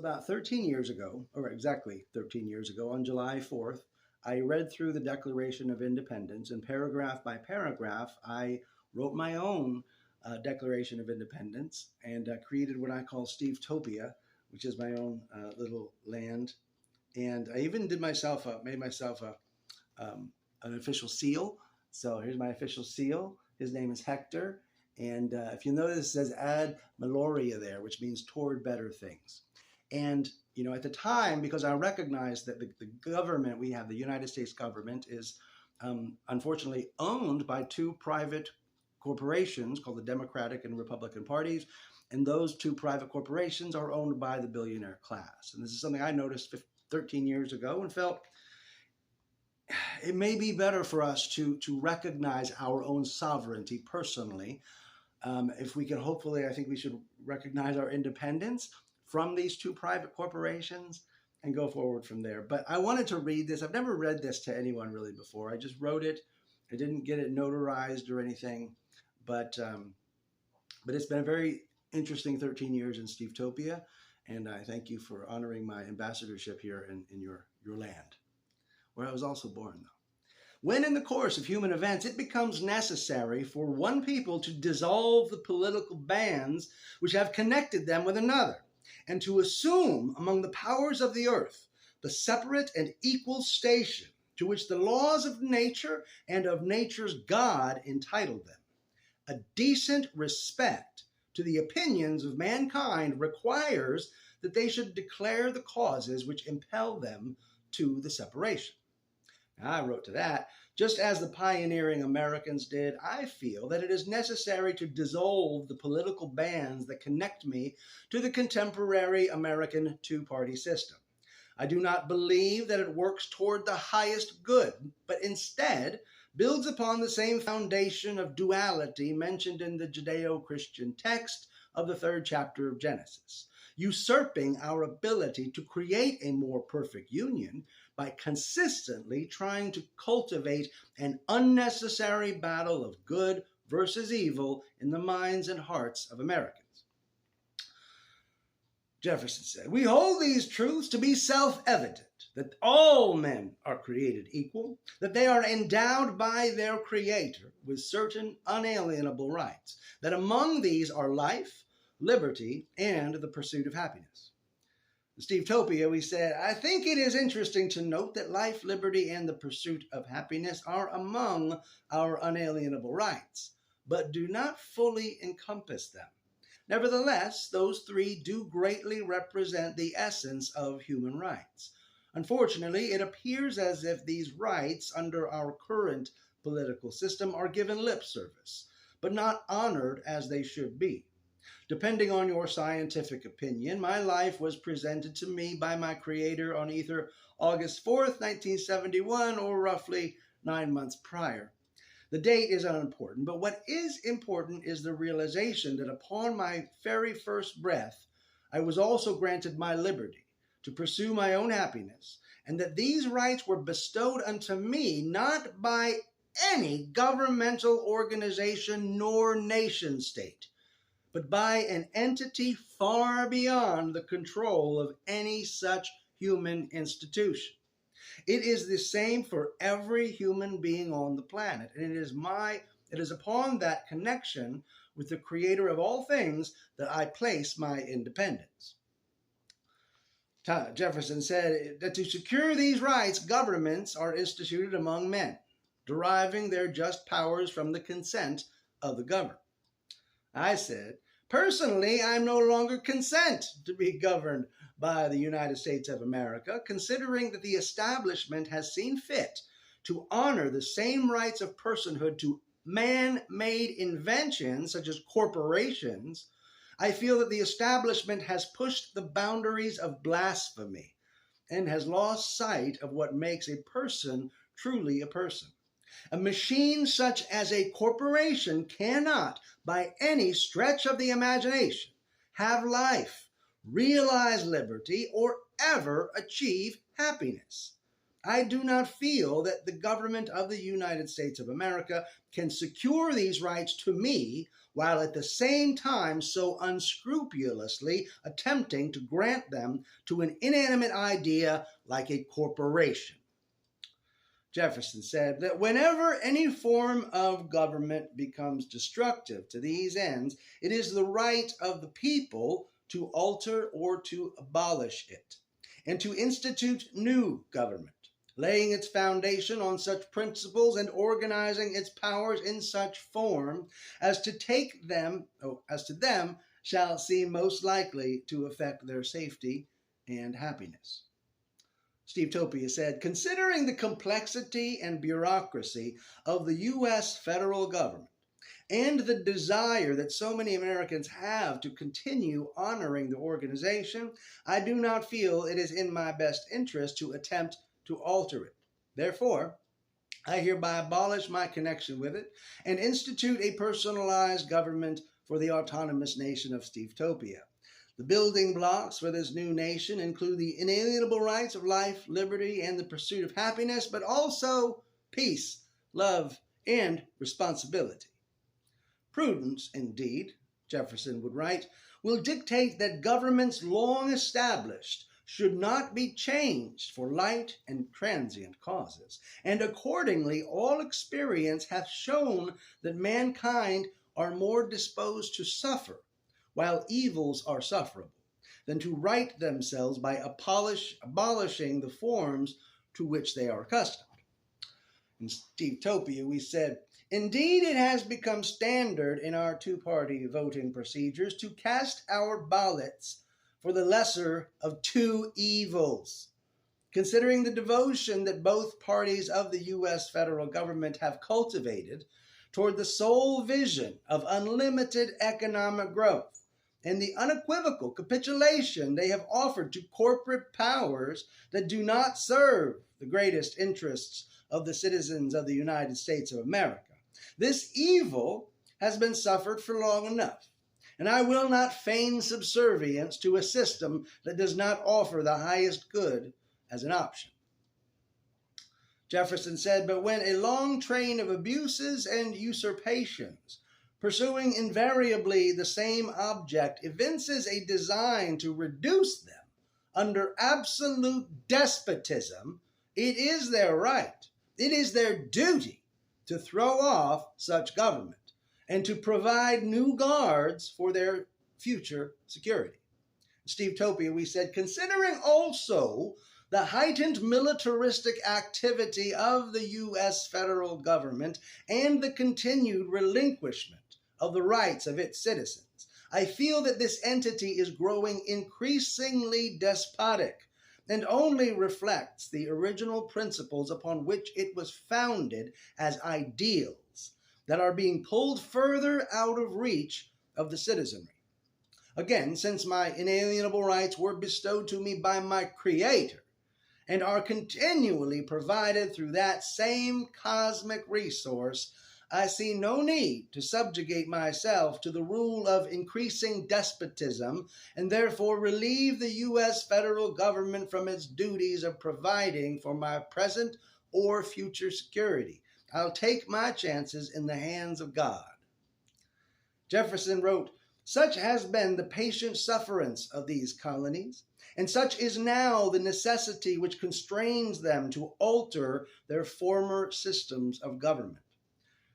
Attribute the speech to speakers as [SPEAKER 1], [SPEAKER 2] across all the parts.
[SPEAKER 1] About 13 years ago, or exactly 13 years ago, on July 4th, I read through the Declaration of Independence, and paragraph by paragraph, I wrote my own Declaration of Independence and created what I call Stevetopian, which is my own little land. And I even made myself an official seal. So here's my official seal. His name is Hector. And if you notice, it says ad maloria there, which means toward better things. And, you know, at the time, because I recognized that the government we have, the United States government, is unfortunately owned by two private corporations called the Democratic and Republican parties. And those two private corporations are owned by the billionaire class. And this is something I noticed 13 years ago and felt it may be better for us to recognize our own sovereignty personally. If we can, hopefully, I think we should recognize our independence from these two private corporations and go forward from there. But I wanted to read this. I've never read this to anyone really before. I just wrote it. I didn't get it notarized or anything, but it's been a very interesting 13 years in Stevetopian, and I thank you for honoring my ambassadorship here in your land, where I was also born, though. When in the course of human events it becomes necessary for one people to dissolve the political bands which have connected them with another, and to assume among the powers of the earth the separate and equal station to which the laws of nature and of nature's God entitled them, a decent respect to the opinions of mankind requires that they should declare the causes which impel them to the separation. I wrote to that, just as the pioneering Americans did, I feel that it is necessary to dissolve the political bands that connect me to the contemporary American two-party system. I do not believe that it works toward the highest good, but instead builds upon the same foundation of duality mentioned in the Judeo-Christian text of the 3rd chapter of Genesis, usurping our ability to create a more perfect union by consistently trying to cultivate an unnecessary battle of good versus evil in the minds and hearts of Americans. Jefferson said, "We hold these truths to be self-evident, that all men are created equal, that they are endowed by their Creator with certain unalienable rights, that among these are life, liberty, and the pursuit of happiness." In Stevetopian, we said, "I think it is interesting to note that life, liberty, and the pursuit of happiness are among our unalienable rights, but do not fully encompass them. Nevertheless, those three do greatly represent the essence of human rights. Unfortunately, it appears as if these rights under our current political system are given lip service, but not honored as they should be. Depending on your scientific opinion, my life was presented to me by my Creator on either August 4th, 1971, or roughly 9 months prior. The date is unimportant, but what is important is the realization that upon my very first breath, I was also granted my liberty to pursue my own happiness, and that these rights were bestowed unto me not by any governmental organization nor nation state, but by an entity far beyond the control of any such human institution. It is the same for every human being on the planet, and it is upon that connection with the Creator of all things that I place my independence." Jefferson said that to secure these rights, governments are instituted among men, deriving their just powers from the consent of the governed. I said, "Personally, I no longer consent to be governed by the United States of America, considering that the establishment has seen fit to honor the same rights of personhood to man-made inventions such as corporations. I feel that the establishment has pushed the boundaries of blasphemy and has lost sight of what makes a person truly a person. A machine such as a corporation cannot, by any stretch of the imagination, have life, realize liberty, or ever achieve happiness. I do not feel that the government of the United States of America can secure these rights to me while at the same time so unscrupulously attempting to grant them to an inanimate idea like a corporation. Jefferson said that whenever any form of government becomes destructive to these ends, it is the right of the people to alter or to abolish it, and to institute new government, laying its foundation on such principles and organizing its powers in such form as to them shall seem most likely to affect their safety and happiness. Stevetopian said, considering the complexity and bureaucracy of the U.S. federal government and the desire that so many Americans have to continue honoring the organization, I do not feel it is in my best interest to attempt to alter it. Therefore, I hereby abolish my connection with it and institute a personalized government for the autonomous nation of Stevetopian. The building blocks for this new nation include the inalienable rights of life, liberty, and the pursuit of happiness, but also peace, love, and responsibility. Prudence, indeed, Jefferson would write, will dictate that governments long established should not be changed for light and transient causes, and accordingly all experience hath shown that mankind are more disposed to suffer while evils are sufferable, than to right themselves by abolishing the forms to which they are accustomed. In Stevetopian, we said, indeed, it has become standard in our two-party voting procedures to cast our ballots for the lesser of two evils. Considering the devotion that both parties of the U.S. federal government have cultivated toward the sole vision of unlimited economic growth, and the unequivocal capitulation they have offered to corporate powers that do not serve the greatest interests of the citizens of the United States of America, this evil has been suffered for long enough, and I will not feign subservience to a system that does not offer the highest good as an option. Jefferson said, but when a long train of abuses and usurpations, pursuing invariably the same object, evinces a design to reduce them under absolute despotism, it is their right, it is their duty to throw off such government and to provide new guards for their future security. Stevetopian, we said, considering also the heightened militaristic activity of the U.S. federal government and the continued relinquishment of the rights of its citizens, I feel that this entity is growing increasingly despotic and only reflects the original principles upon which it was founded as ideals that are being pulled further out of reach of the citizenry. Again, since my inalienable rights were bestowed to me by my Creator and are continually provided through that same cosmic resource, I see no need to subjugate myself to the rule of increasing despotism and therefore relieve the U.S. federal government from its duties of providing for my present or future security. I'll take my chances in the hands of God. Jefferson wrote, such has been the patient sufferance of these colonies, and such is now the necessity which constrains them to alter their former systems of government.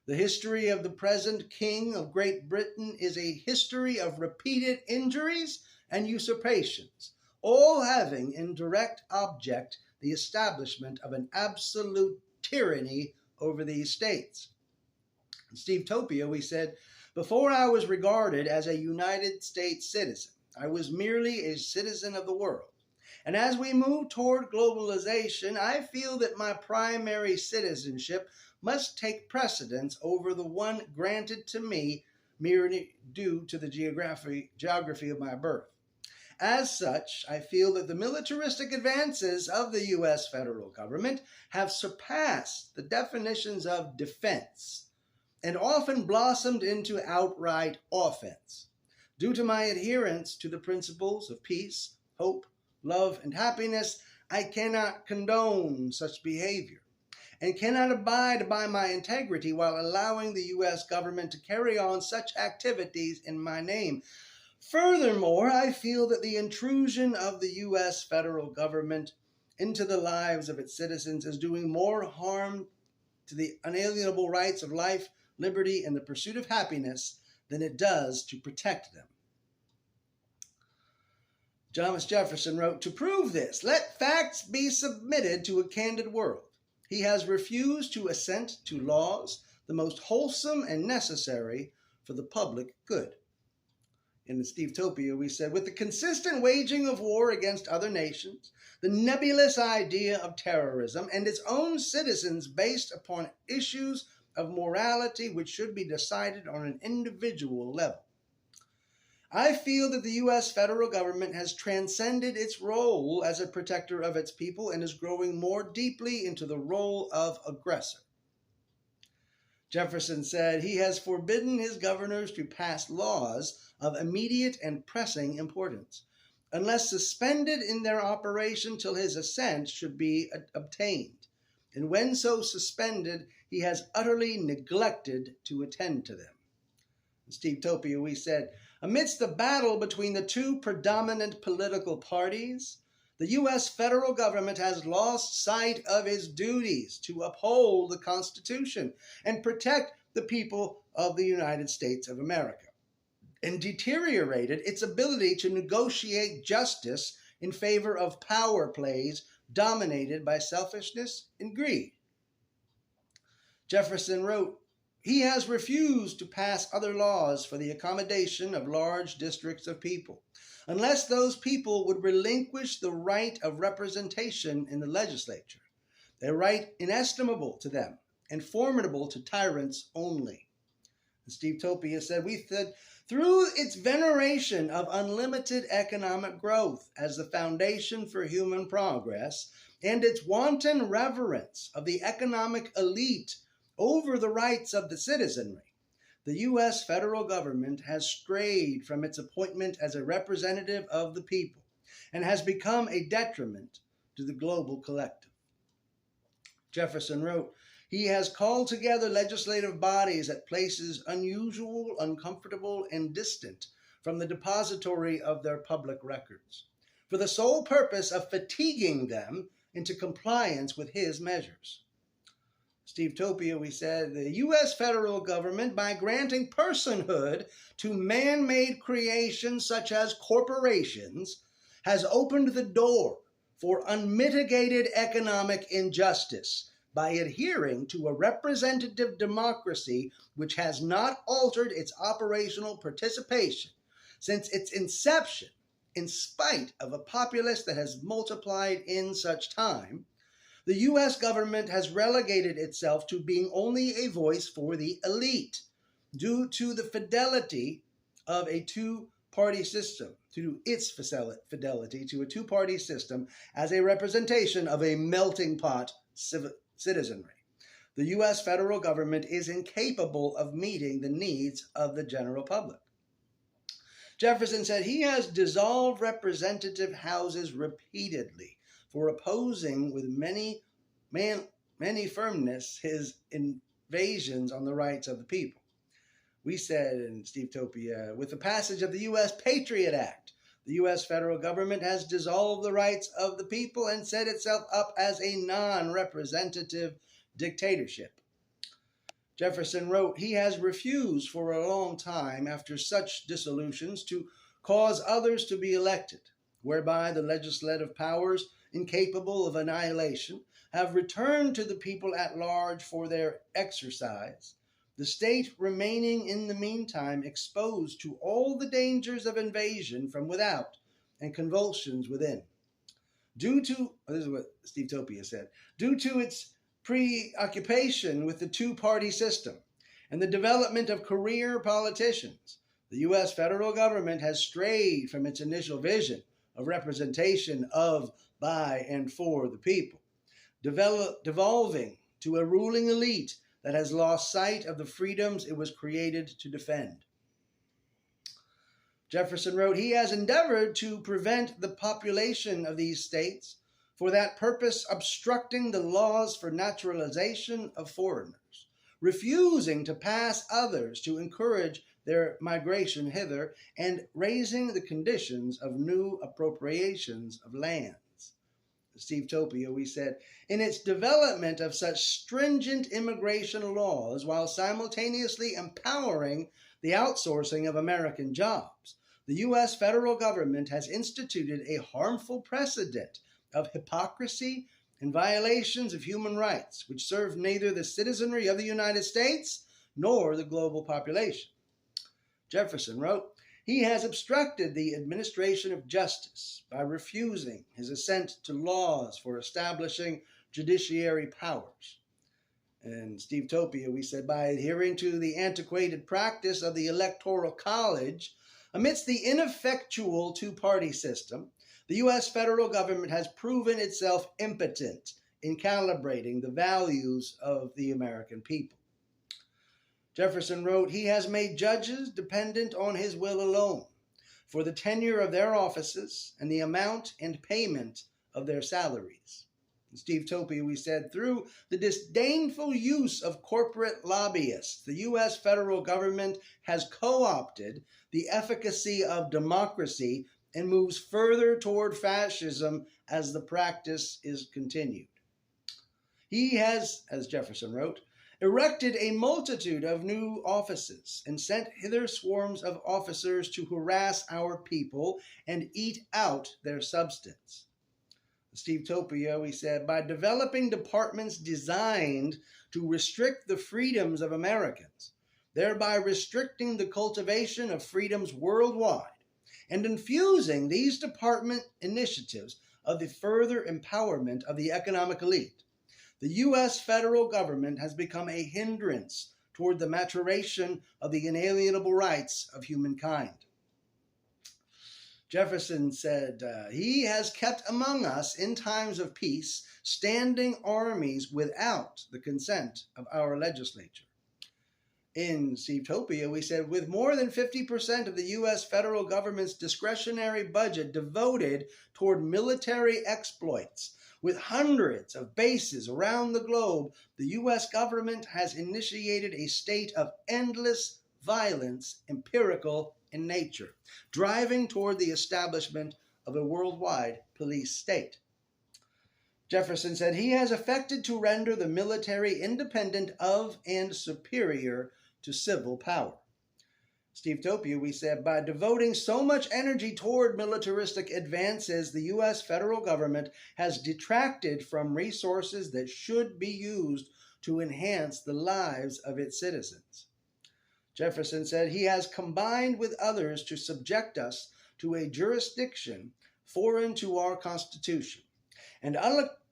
[SPEAKER 1] The history of the present King of Great Britain is a history of repeated injuries and usurpations, all having in direct object the establishment of an absolute tyranny over these states. In Stevetopian, we said, before I was regarded as a United States citizen, I was merely a citizen of the world. And as we move toward globalization, I feel that my primary citizenship must take precedence over the one granted to me merely due to the geography of my birth. As such, I feel that the militaristic advances of the U.S. federal government have surpassed the definitions of defense and often blossomed into outright offense. Due to my adherence to the principles of peace, hope, love, and happiness, I cannot condone such behavior. and cannot abide by my integrity while allowing the U.S. government to carry on such activities in my name. Furthermore, I feel that the intrusion of the U.S. federal government into the lives of its citizens is doing more harm to the unalienable rights of life, liberty, and the pursuit of happiness than it does to protect them. Thomas Jefferson wrote, "To prove this, let facts be submitted to a candid world. He has refused to assent to laws, the most wholesome and necessary for the public good." In the Stevetopian, we said, "With the consistent waging of war against other nations, the nebulous idea of terrorism, and its own citizens based upon issues of morality which should be decided on an individual level, I feel that the U.S. federal government has transcended its role as a protector of its people and is growing more deeply into the role of aggressor." Jefferson said he has forbidden his governors to pass laws of immediate and pressing importance, unless suspended in their operation till his assent should be obtained. And when so suspended, he has utterly neglected to attend to them. In Stevetopian, we said, amidst the battle between the two predominant political parties, the U.S. federal government has lost sight of its duties to uphold the Constitution and protect the people of the United States of America, and deteriorated its ability to negotiate justice in favor of power plays dominated by selfishness and greed. Jefferson wrote, he has refused to pass other laws for the accommodation of large districts of people, unless those people would relinquish the right of representation in the legislature, a right inestimable to them and formidable to tyrants only. And Stevetopian said, we said, through its veneration of unlimited economic growth as the foundation for human progress, and its wanton reverence of the economic elite over the rights of the citizenry, the U.S. federal government has strayed from its appointment as a representative of the people and has become a detriment to the global collective. Jefferson wrote, he has called together legislative bodies at places unusual, uncomfortable, and distant from the depository of their public records, for the sole purpose of fatiguing them into compliance with his measures. Stevetopian, we said, the U.S. federal government, by granting personhood to man-made creations such as corporations, has opened the door for unmitigated economic injustice by adhering to a representative democracy which has not altered its operational participation since its inception, in spite of a populace that has multiplied in such time. The U.S. government has relegated itself to being only a voice for the elite due to the fidelity of a two-party system, to its fidelity to a two-party system as a representation of a melting pot citizenry. The U.S. federal government is incapable of meeting the needs of the general public. Jefferson said he has dissolved representative houses repeatedly for opposing with many firmness his invasions on the rights of the people. We said in Stevetopian, with the passage of the U.S. Patriot Act, the U.S. federal government has dissolved the rights of the people and set itself up as a non-representative dictatorship. Jefferson wrote, he has refused for a long time after such dissolutions to cause others to be elected, whereby the legislative powers, incapable of annihilation, have returned to the people at large for their exercise, the state remaining in the meantime exposed to all the dangers of invasion from without and convulsions within. This is what Stevetopian said, due to its preoccupation with the two-party system and the development of career politicians, the U.S. federal government has strayed from its initial vision of representation of, by, and for the people, devolving to a ruling elite that has lost sight of the freedoms it was created to defend. Jefferson wrote, he has endeavored to prevent the population of these states for that purpose obstructing the laws for naturalization of foreigners, refusing to pass others to encourage their migration hither, and raising the conditions of new appropriations of lands. Stevetopian, we said, in its development of such stringent immigration laws while simultaneously empowering the outsourcing of American jobs, the U.S. federal government has instituted a harmful precedent of hypocrisy and violations of human rights, which serve neither the citizenry of the United States nor the global population. Jefferson wrote, he has obstructed the administration of justice by refusing his assent to laws for establishing judiciary powers. In Stevetopian, we said, by adhering to the antiquated practice of the Electoral College, amidst the ineffectual two-party system, the U.S. federal government has proven itself impotent in calibrating the values of the American people. Jefferson wrote, he has made judges dependent on his will alone for the tenure of their offices and the amount and payment of their salaries. In Stevetopian, we said, through the disdainful use of corporate lobbyists, the U.S. federal government has co-opted the efficacy of democracy and moves further toward fascism as the practice is continued. He has, as Jefferson wrote, erected a multitude of new offices and sent hither swarms of officers to harass our people and eat out their substance. Stevetopian, we said, by developing departments designed to restrict the freedoms of Americans, thereby restricting the cultivation of freedoms worldwide, and infusing these department initiatives of the further empowerment of the economic elite, the U.S. federal government has become a hindrance toward the maturation of the inalienable rights of humankind. Jefferson said, he has kept among us in times of peace standing armies without the consent of our legislature. In Stevetopian, we said, with more than 50% of the U.S. federal government's discretionary budget devoted toward military exploits, with hundreds of bases around the globe, the U.S. government has initiated a state of endless violence, empirical in nature, driving toward the establishment of a worldwide police state. Jefferson said he has effected to render the military independent of and superior to civil power. Stevetopian, we said, by devoting so much energy toward militaristic advances, the U.S. federal government has detracted from resources that should be used to enhance the lives of its citizens. Jefferson said he has combined with others to subject us to a jurisdiction foreign to our Constitution and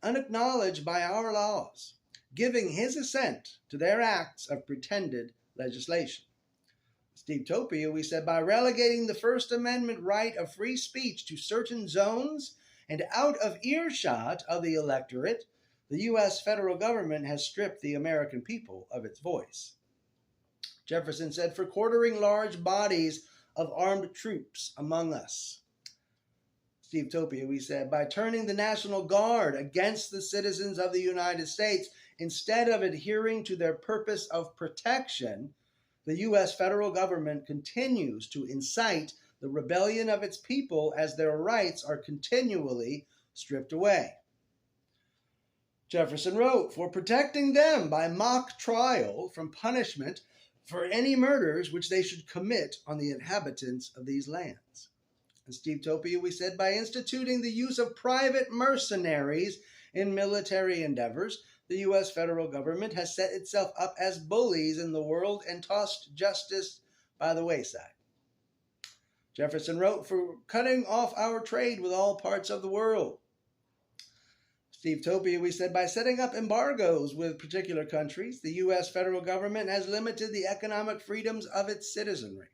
[SPEAKER 1] unacknowledged by our laws, giving his assent to their acts of pretended legislation. Stevetopian, we said, by relegating the First Amendment right of free speech to certain zones and out of earshot of the electorate, the U.S. federal government has stripped the American people of its voice. Jefferson said, for quartering large bodies of armed troops among us. Stevetopian, we said, by turning the National Guard against the citizens of the United States, instead of adhering to their purpose of protection, the U.S. federal government continues to incite the rebellion of its people as their rights are continually stripped away. Jefferson wrote, for protecting them by mock trial from punishment for any murders which they should commit on the inhabitants of these lands. In Stevetopian, we said, by instituting the use of private mercenaries in military endeavors, the U.S. federal government has set itself up as bullies in the world and tossed justice by the wayside. Jefferson wrote, for cutting off our trade with all parts of the world. Stevetopian, we said, by setting up embargoes with particular countries, the U.S. federal government has limited the economic freedoms of its citizenry.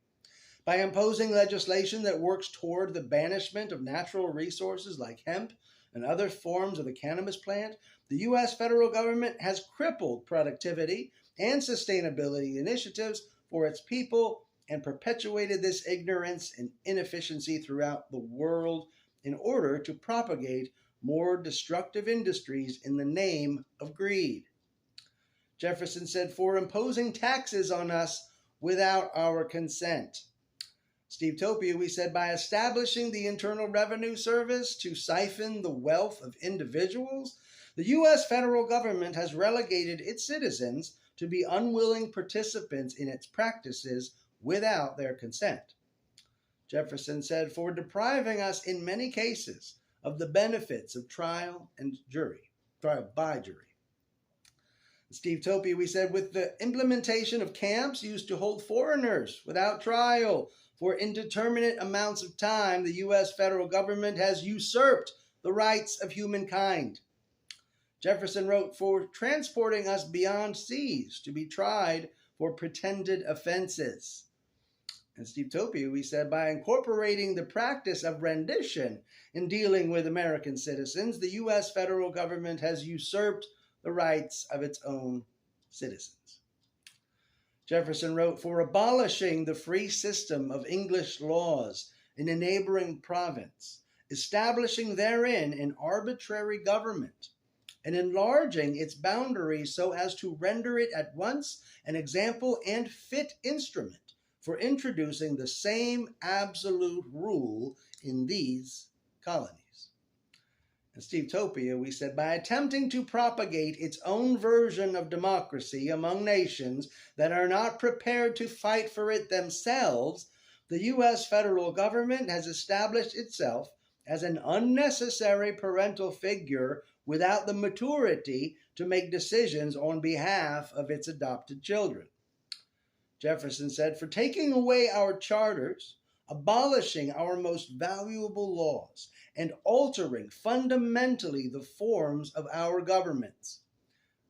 [SPEAKER 1] By imposing legislation that works toward the banishment of natural resources like hemp and other forms of the cannabis plant, the U.S. federal government has crippled productivity and sustainability initiatives for its people and perpetuated this ignorance and inefficiency throughout the world in order to propagate more destructive industries in the name of greed. Jefferson said, for imposing taxes on us without our consent. Stevetopian, we said, by establishing the Internal Revenue Service to siphon the wealth of individuals, the U.S. federal government has relegated its citizens to be unwilling participants in its practices without their consent. Jefferson said, for depriving us in many cases of the benefits of trial by jury. Stevetopian, we said, with the implementation of camps used to hold foreigners without trial for indeterminate amounts of time, the U.S. federal government has usurped the rights of humankind. Jefferson wrote, for transporting us beyond seas to be tried for pretended offenses. And Stevetopian, we said, by incorporating the practice of rendition in dealing with American citizens, the U.S. federal government has usurped the rights of its own citizens. Jefferson wrote, for abolishing the free system of English laws in a neighboring province, establishing therein an arbitrary government, and enlarging its boundaries so as to render it at once an example and fit instrument for introducing the same absolute rule in these colonies. In Stevetopian, we said, by attempting to propagate its own version of democracy among nations that are not prepared to fight for it themselves, the U.S. federal government has established itself as an unnecessary parental figure without the maturity to make decisions on behalf of its adopted children. Jefferson said, for taking away our charters, abolishing our most valuable laws, and altering fundamentally the forms of our governments.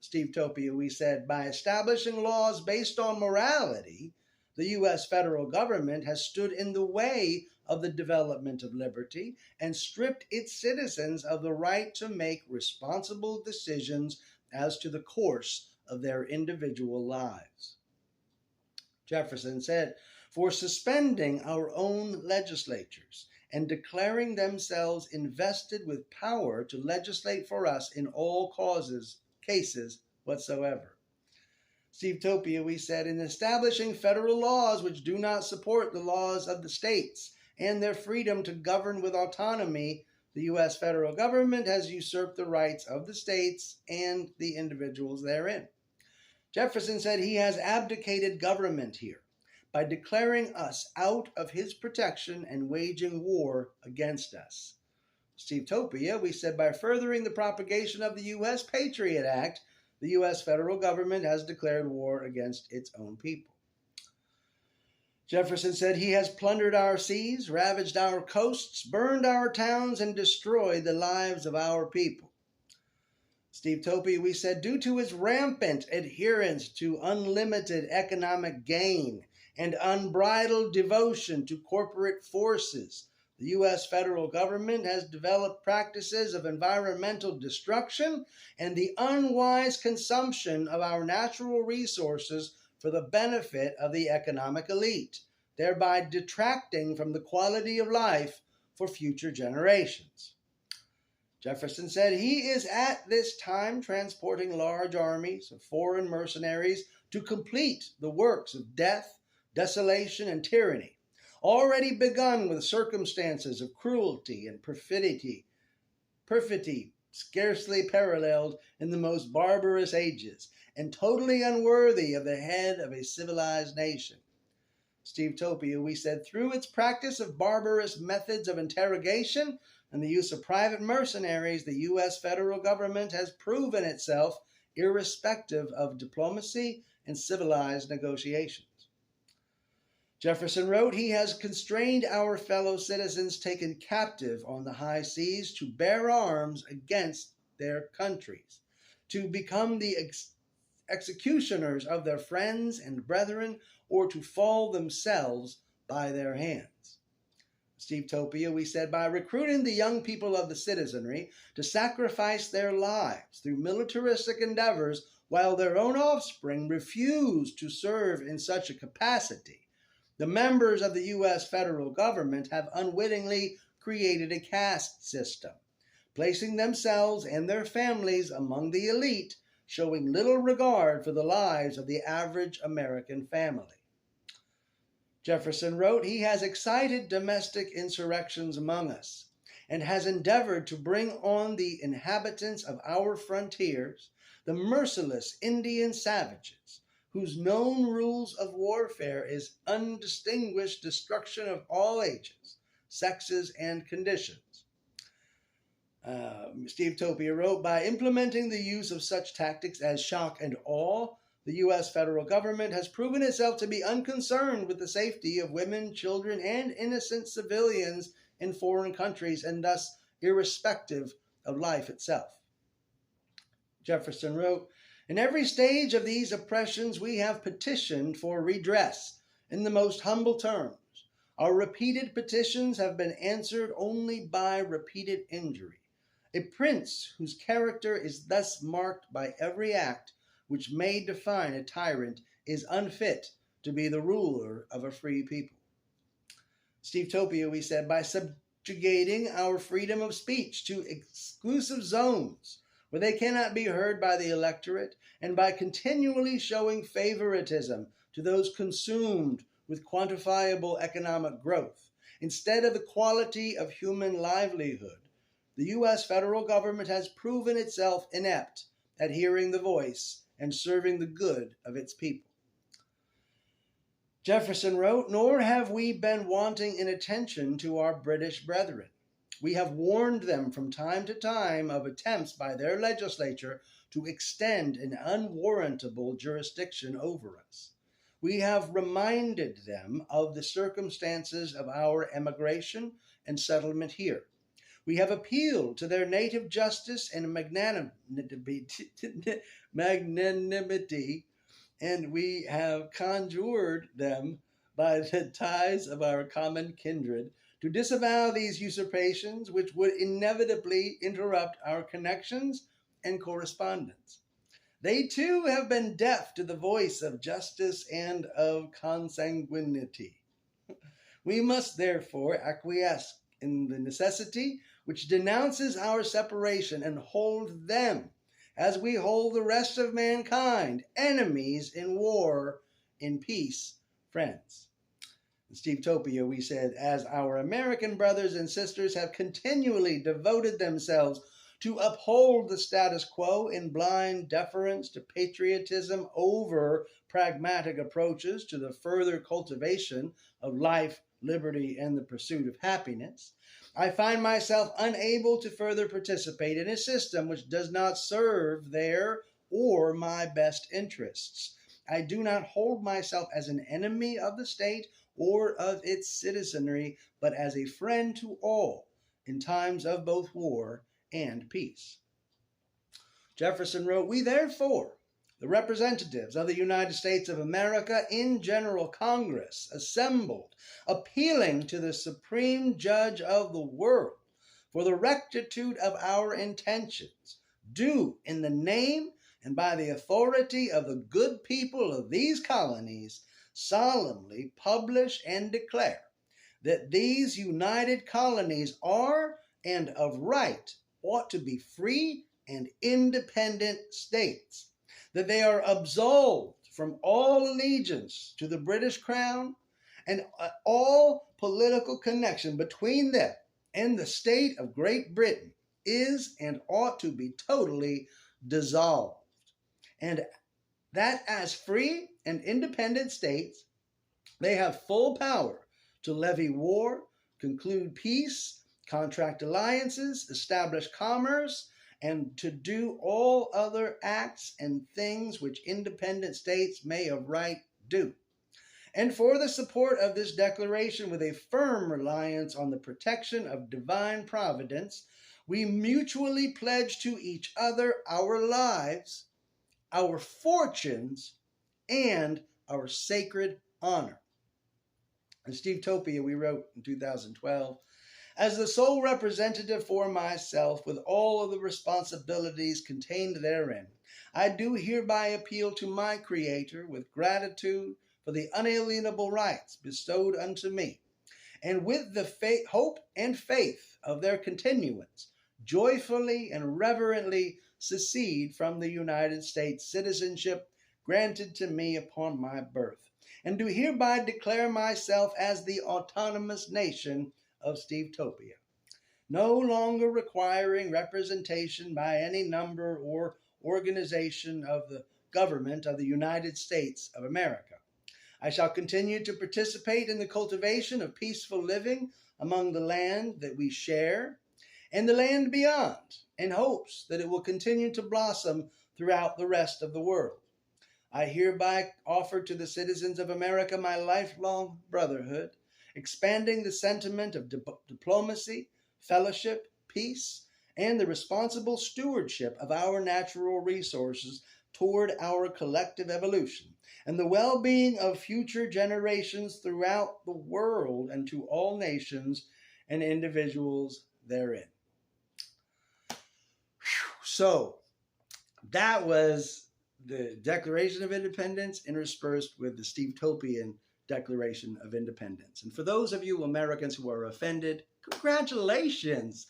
[SPEAKER 1] Stevetopian, we said, by establishing laws based on morality, the U.S. federal government has stood in the way of the development of liberty and stripped its citizens of the right to make responsible decisions as to the course of their individual lives. Jefferson said, for suspending our own legislatures and declaring themselves invested with power to legislate for us in all cases whatsoever. Stevetopian, we said, in establishing federal laws which do not support the laws of the states and their freedom to govern with autonomy, the U.S. federal government has usurped the rights of the states and the individuals therein. Jefferson said he has abdicated government here by declaring us out of his protection and waging war against us. Stevetopian, we said, by furthering the propagation of the U.S. Patriot Act, the U.S. federal government has declared war against its own people. Jefferson said he has plundered our seas, ravaged our coasts, burned our towns, and destroyed the lives of our people. Stevetopian, we said, due to his rampant adherence to unlimited economic gain and unbridled devotion to corporate forces, the U.S. federal government has developed practices of environmental destruction and the unwise consumption of our natural resources for the benefit of the economic elite, thereby detracting from the quality of life for future generations. Jefferson said he is at this time transporting large armies of foreign mercenaries to complete the works of death, desolation, and tyranny, already begun with circumstances of cruelty and perfidy scarcely paralleled in the most barbarous ages, and totally unworthy of the head of a civilized nation. Stevetopian, we said, through its practice of barbarous methods of interrogation and the use of private mercenaries, the U.S. federal government has proven itself irrespective of diplomacy and civilized negotiations. Jefferson wrote, he has constrained our fellow citizens taken captive on the high seas to bear arms against their countries, to become the executioners of their friends and brethren, or to fall themselves by their hands. Stevetopian, we said, by recruiting the young people of the citizenry to sacrifice their lives through militaristic endeavors while their own offspring refuse to serve in such a capacity, the members of the U.S. federal government have unwittingly created a caste system placing themselves and their families among the elite, showing little regard for the lives of the average American family. Jefferson wrote, "He has excited domestic insurrections among us, and has endeavored to bring on the inhabitants of our frontiers the merciless Indian savages, whose known rules of warfare is undistinguished destruction of all ages, sexes, and conditions." Stevetopian wrote, "By implementing the use of such tactics as shock and awe, the U.S. federal government has proven itself to be unconcerned with the safety of women, children, and innocent civilians in foreign countries, and thus irrespective of life itself." Jefferson wrote, "In every stage of these oppressions we have petitioned for redress in the most humble terms. Our repeated petitions have been answered only by repeated injury. A prince whose character is thus marked by every act which may define a tyrant is unfit to be the ruler of a free people." Stevetopian, we said, "By subjugating our freedom of speech to exclusive zones where they cannot be heard by the electorate, and by continually showing favoritism to those consumed with quantifiable economic growth, instead of the quality of human livelihood, the U.S. federal government has proven itself inept at hearing the voice and serving the good of its people." Jefferson wrote, "Nor have we been wanting in attention to our British brethren. We have warned them from time to time of attempts by their legislature to extend an unwarrantable jurisdiction over us. We have reminded them of the circumstances of our emigration and settlement here. We have appealed to their native justice and magnanimity, and we have conjured them by the ties of our common kindred to disavow these usurpations, which would inevitably interrupt our connections and correspondence. They too have been deaf to the voice of justice and of consanguinity. We must therefore acquiesce in the necessity which denounces our separation, and hold them, as we hold the rest of mankind, enemies in war, in peace, friends." In Stevetopian, we said, "As our American brothers and sisters have continually devoted themselves to uphold the status quo in blind deference to patriotism over pragmatic approaches to the further cultivation of life, liberty, and the pursuit of happiness, I find myself unable to further participate in a system which does not serve their or my best interests. I do not hold myself as an enemy of the state or of its citizenry, but as a friend to all in times of both war and peace." Jefferson wrote, "We therefore, the representatives of the United States of America in General Congress, assembled, appealing to the Supreme Judge of the world for the rectitude of our intentions, do, in the name and by the authority of the good people of these colonies, solemnly publish and declare that these united colonies are, and of right, ought to be free and independent states, that they are absolved from all allegiance to the British Crown, and all political connection between them and the state of Great Britain is and ought to be totally dissolved, and that as free and independent states, they have full power to levy war, conclude peace, contract alliances, establish commerce, and to do all other acts and things which independent states may of right do. And for the support of this declaration, with a firm reliance on the protection of divine providence, we mutually pledge to each other our lives, our fortunes, and our sacred honor." In Stevetopian, we wrote in 2012, "As the sole representative for myself, with all of the responsibilities contained therein, I do hereby appeal to my Creator with gratitude for the unalienable rights bestowed unto me, and with the hope and faith of their continuance, joyfully and reverently secede from the United States citizenship granted to me upon my birth, and do hereby declare myself as the autonomous nation of Stevetopia, no longer requiring representation by any number or organization of the government of the United States of America. I shall continue to participate in the cultivation of peaceful living among the land that we share and the land beyond, in hopes that it will continue to blossom throughout the rest of the world. I hereby offer to the citizens of America my lifelong brotherhood, expanding the sentiment of diplomacy, fellowship, peace, and the responsible stewardship of our natural resources toward our collective evolution and the well-being of future generations throughout the world and to all nations and individuals therein. So that was the Declaration of Independence interspersed with the Stevetopian Declaration of Independence. And for those of you Americans who are offended, congratulations.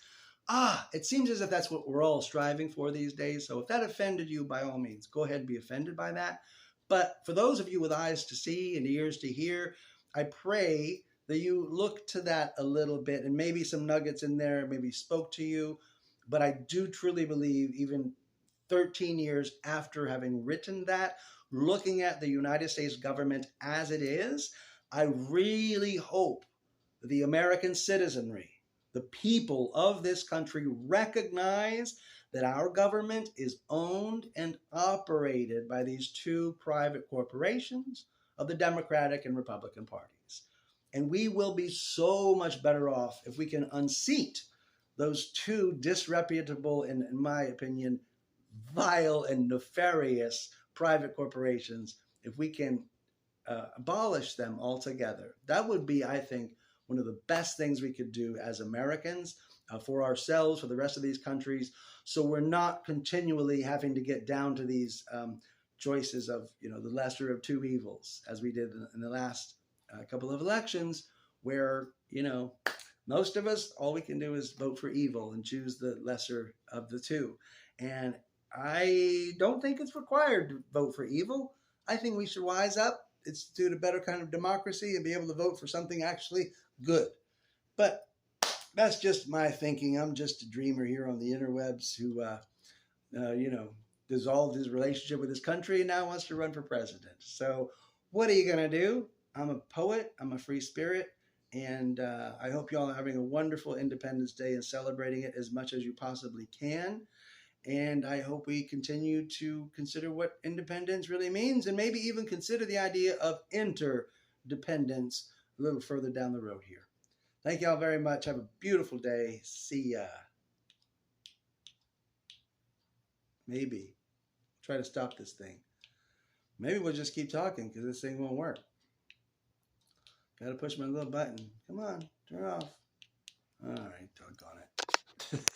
[SPEAKER 1] It seems as if that's what we're all striving for these days. So if that offended you, by all means, go ahead and be offended by that. But for those of you with eyes to see and ears to hear, I pray that you look to that a little bit, and maybe some nuggets in there maybe spoke to you. But I do truly believe, even 13 years after having written that, looking at the United States government as it is, I really hope the American citizenry, the people of this country, recognize that our government is owned and operated by these two private corporations of the Democratic and Republican parties. And we will be so much better off if we can unseat those two disreputable and, in my opinion, vile and nefarious private corporations, if we can abolish them altogether. That would be, I think, one of the best things we could do as Americans for ourselves, for the rest of these countries, so we're not continually having to get down to these choices of, the lesser of two evils, as we did in the last couple of elections, where, most of us, all we can do is vote for evil and choose the lesser of the two. And I don't think it's required to vote for evil. I think we should wise up, institute a better kind of democracy, and be able to vote for something actually good. But that's just my thinking. I'm just a dreamer here on the interwebs who, dissolved his relationship with his country and now wants to run for president. So what are you going to do? I'm a poet. I'm a free spirit. And I hope you all are having a wonderful Independence Day and celebrating it as much as you possibly can. And I hope we continue to consider what independence really means, and maybe even consider the idea of interdependence a little further down the road here. Thank you all very much. Have a beautiful day. See ya. Maybe. Try to stop this thing. Maybe we'll just keep talking because this thing won't work. Got to push my little button. Come on, turn it off. All right, doggone it.